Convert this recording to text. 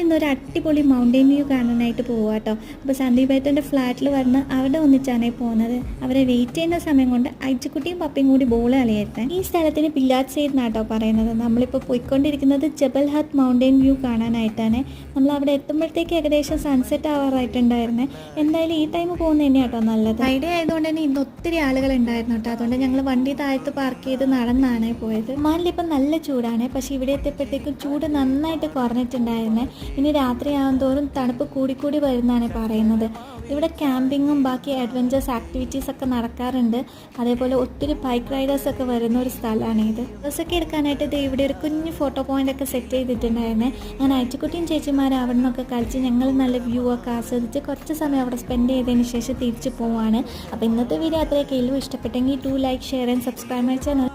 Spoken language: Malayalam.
ഇന്നൊരു അടിപൊളി മൗണ്ടെയിൻ വ്യൂ കാണാനായിട്ട് പോവുക കേട്ടോ. അപ്പോൾ സന്ദീപ് ഏട്ടൻ്റെ ഫ്ലാറ്റിൽ വന്ന് അവിടെ ഒന്നിച്ചാണ് പോകുന്നത്. അവരെ വെയിറ്റ് ചെയ്യുന്ന സമയം കൊണ്ട് അയച്ചുക്കുട്ടിയും പപ്പയും കൂടി ബോൾ കളിയായിരുന്നേ. ഈ സ്ഥലത്തിന് പില്ലാറ്റ് സൈഡ് എന്നാട്ടോ പറയുന്നത്. നമ്മളിപ്പോൾ പോയിക്കൊണ്ടിരിക്കുന്നത് ജബൽ ഹത്ത് മൗണ്ടെയിൻ വ്യൂ കാണാനായിട്ടാണ്. നമ്മൾ അവിടെ എത്തുമ്പോഴത്തേക്ക് ഏകദേശം സൺസെറ്റ് ആവാറായിട്ടുണ്ടായിരുന്നേ. എന്തായാലും ഈ ടൈം പോകുന്നത് തന്നെയാണ് കേട്ടോ നല്ലത്. ഫ്രൈഡേ ആയതുകൊണ്ട് തന്നെ ഇന്ന് ഒത്തിരി ആളുകൾ ഉണ്ടായിരുന്നു കേട്ടോ. അതുകൊണ്ട് ഞങ്ങൾ വണ്ടി താഴത്ത് പാർക്ക് ചെയ്ത് നടന്നാണ് പോയത്. മാലിലിപ്പം നല്ല ചൂടാണ്, പക്ഷേ ഇവിടെ എത്തിയപ്പോഴത്തേക്കും ചൂട് നന്നായിട്ട് കുറഞ്ഞിട്ടുണ്ടായിരുന്നേ. ഇനി രാത്രിയാകും തോറും തണുപ്പ് കൂടിക്കൂടി വരുന്നതാണ് പറയുന്നത്. ഇവിടെ ക്യാമ്പിങ്ങും ബാക്കി അഡ്വഞ്ചേഴ്സ് ആക്ടിവിറ്റീസൊക്കെ നടക്കാറുണ്ട്. അതേപോലെ ഒത്തിരി ബൈക്ക് റൈഡേഴ്സൊക്കെ വരുന്ന ഒരു സ്ഥലമാണ് ഇത്. ഡ്രസ്സൊക്കെ എടുക്കാനായിട്ട് ഇത് ഇവിടെ ഒരു കുഞ്ഞ് ഫോട്ടോ പോയിൻ്റൊക്കെ സെറ്റ് ചെയ്തിട്ടുണ്ടായിരുന്നേ. ഞാൻ അയച്ചുക്കുട്ടിയും ചേച്ചിമാരും അവിടെ നിന്നൊക്കെ കളിച്ച് ഞങ്ങൾ നല്ല വ്യൂ ഒക്കെ ആസ്വദിച്ച് കുറച്ച് സമയം അവിടെ സ്പെൻഡ് ചെയ്തതിന് ശേഷം തിരിച്ചു പോവാണ്. അപ്പോൾ ഇന്നത്തെ വീഡിയോ അത്രയൊക്കെ ഉള്ളൂ. ഇഷ്ടപ്പെട്ടെങ്കിൽ 2 like, share and subscribe my channel.